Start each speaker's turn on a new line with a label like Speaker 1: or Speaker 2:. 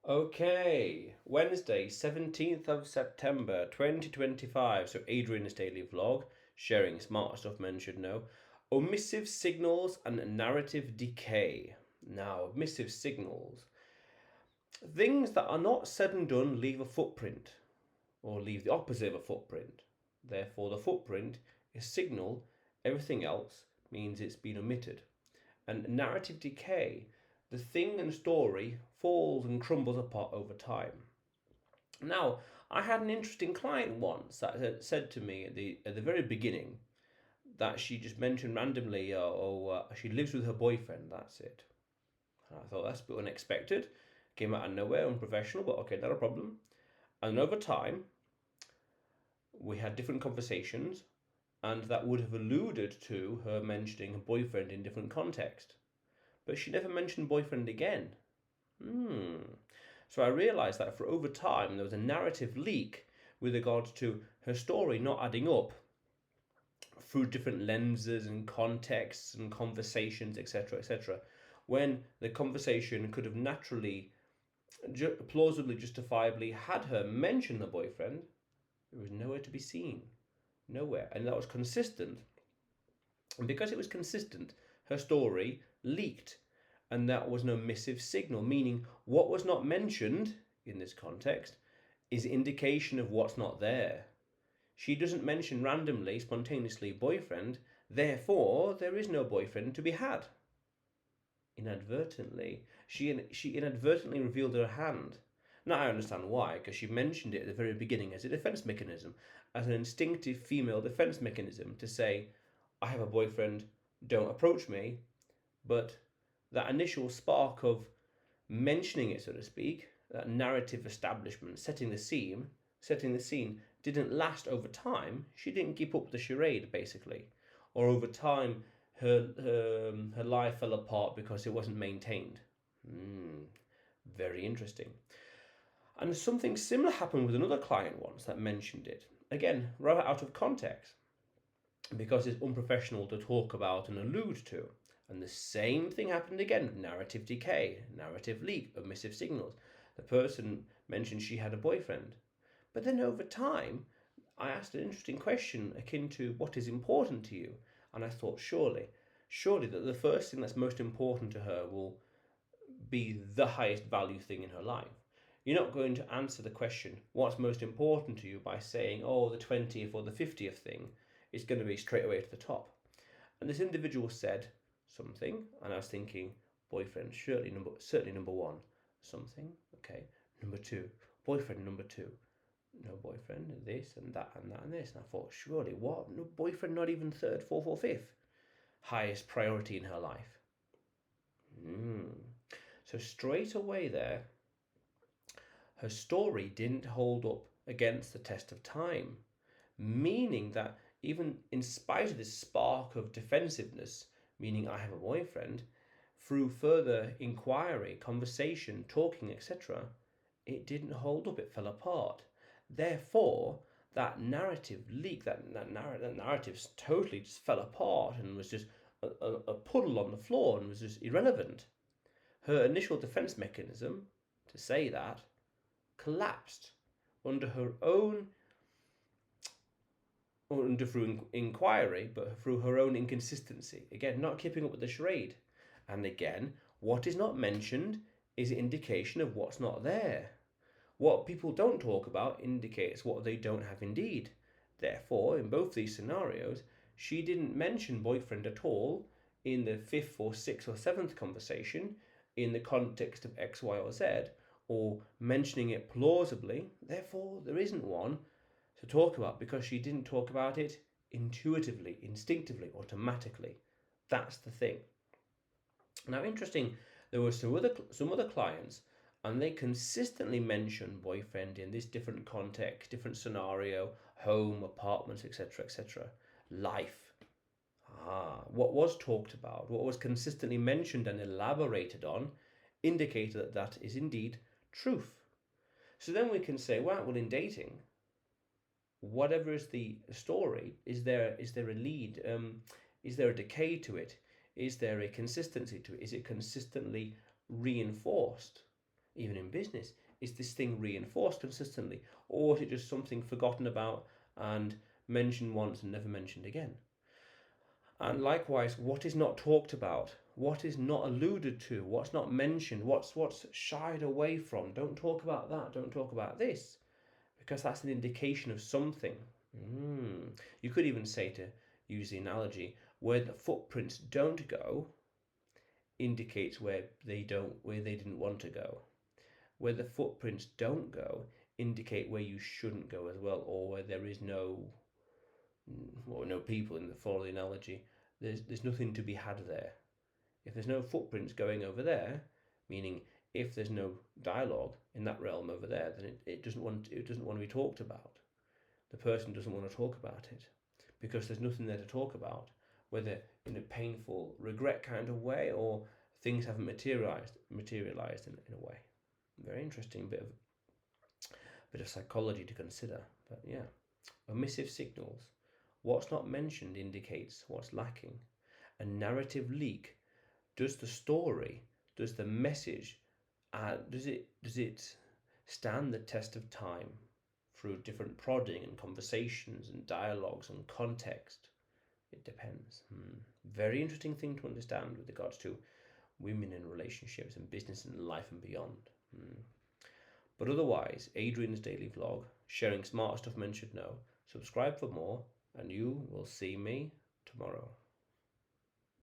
Speaker 1: Okay, Wednesday, 17th of September 2025. So, Adrian's daily vlog, sharing smart stuff men should know. Omissive signals and narrative decay. Now, omissive signals. Things that are not said and done leave a footprint, or leave the opposite of a footprint. Therefore, the footprint is signal, everything else means it's been omitted. And narrative decay, the thing and story falls and crumbles apart over time. Now, I had an interesting client once that had said to me at the very beginning that she just mentioned randomly, she lives with her boyfriend, that's it. And I thought that's a bit unexpected, came out of nowhere, unprofessional, but okay, not a problem. And over time, we had different conversations, and that would have alluded to her mentioning a boyfriend in different context. But she never mentioned boyfriend again. So I realised that for over time there was a narrative leak with regards to her story not adding up through different lenses and contexts and conversations, etc., etc. When the conversation could have naturally, plausibly, justifiably had her mention the boyfriend, it was nowhere to be seen. Nowhere. And that was consistent. And because it was consistent, her story leaked. And that was an omissive signal, meaning what was not mentioned in this context is indication of what's not there. She doesn't mention randomly, spontaneously boyfriend, therefore there is no boyfriend to be had. Inadvertently, she inadvertently revealed her hand. Now I understand why, because she mentioned it at the very beginning as a defense mechanism, as an instinctive female defense mechanism to say, I have a boyfriend, don't approach me. But that initial spark of mentioning it, so to speak, that narrative establishment, setting the scene, didn't last over time. She didn't keep up the charade, basically. Or over time, her life fell apart because it wasn't maintained. Very interesting. And something similar happened with another client once that mentioned it. Again, rather out of context, because it's unprofessional to talk about and allude to. And the same thing happened again with narrative decay, narrative leak, omissive signals. The person mentioned she had a boyfriend. But then over time, I asked an interesting question akin to what is important to you? And I thought, surely that the first thing that's most important to her will be the highest value thing in her life. You're not going to answer the question, what's most important to you, by saying, oh, the 20th or the 50th thing. It's going to be straight away to the top. And this individual said something, and I was thinking, boyfriend, certainly number one. Something, okay. Number two, boyfriend number two. No boyfriend, this and that and that and this. And I thought, surely what? No boyfriend, not even third, fourth, or fifth. Highest priority in her life. So straight away there, her story didn't hold up against the test of time, meaning that even in spite of this spark of defensiveness, meaning I have a boyfriend, through further inquiry, conversation, talking, etc., it didn't hold up, it fell apart. Therefore, that narrative leak, that narrative totally just fell apart and was just a puddle on the floor and was just irrelevant. Her initial defense mechanism, to say that, collapsed under her own, through inquiry, but through her own inconsistency. Again, not keeping up with the charade. And again, what is not mentioned is an indication of what's not there. What people don't talk about indicates what they don't have indeed. Therefore, in both these scenarios, she didn't mention boyfriend at all in the 5th or 6th or 7th conversation in the context of X, Y, or Z, or mentioning it plausibly. Therefore, there isn't one to talk about because she didn't talk about it intuitively, instinctively, automatically. That's the thing. Now, interesting, there were some other clients, and they consistently mention boyfriend in this different context, different scenario, home, apartments, etc., etc. Life. What was talked about, what was consistently mentioned and elaborated on, indicated that that is indeed truth. So then we can say, well, in dating, whatever is the story, is there a lead? Is there a decay to it? Is there a consistency to it? Is it consistently reinforced? even in business? Is this thing reinforced consistently, or is it just something forgotten about and mentioned once and never mentioned again? And likewise, what is not talked about, what is not alluded to, what's not mentioned, what's shied away from? Don't talk about that. Don't talk about this, because that's an indication of something. You could even say, to use the analogy, where the footprints don't go indicates where they didn't want to go. Where the footprints don't go indicate where you shouldn't go as well, or where there is no people in the follow the analogy. There's nothing to be had there. If there's no footprints going over there, meaning if there's no dialogue in that realm over there, then it doesn't want to be talked about. The person doesn't want to talk about it because there's nothing there to talk about, whether in a painful regret kind of way or things haven't materialized in a way. Very interesting bit of psychology to consider. But yeah, omissive signals. What's not mentioned indicates what's lacking. A narrative leak. Does the message, does it stand the test of time through different prodding and conversations and dialogues and context? It depends. Very interesting thing to understand with regards to women in relationships and business and life and beyond. But otherwise, Adrian's daily vlog, sharing smart stuff men should know. Subscribe for more, and you will see me tomorrow.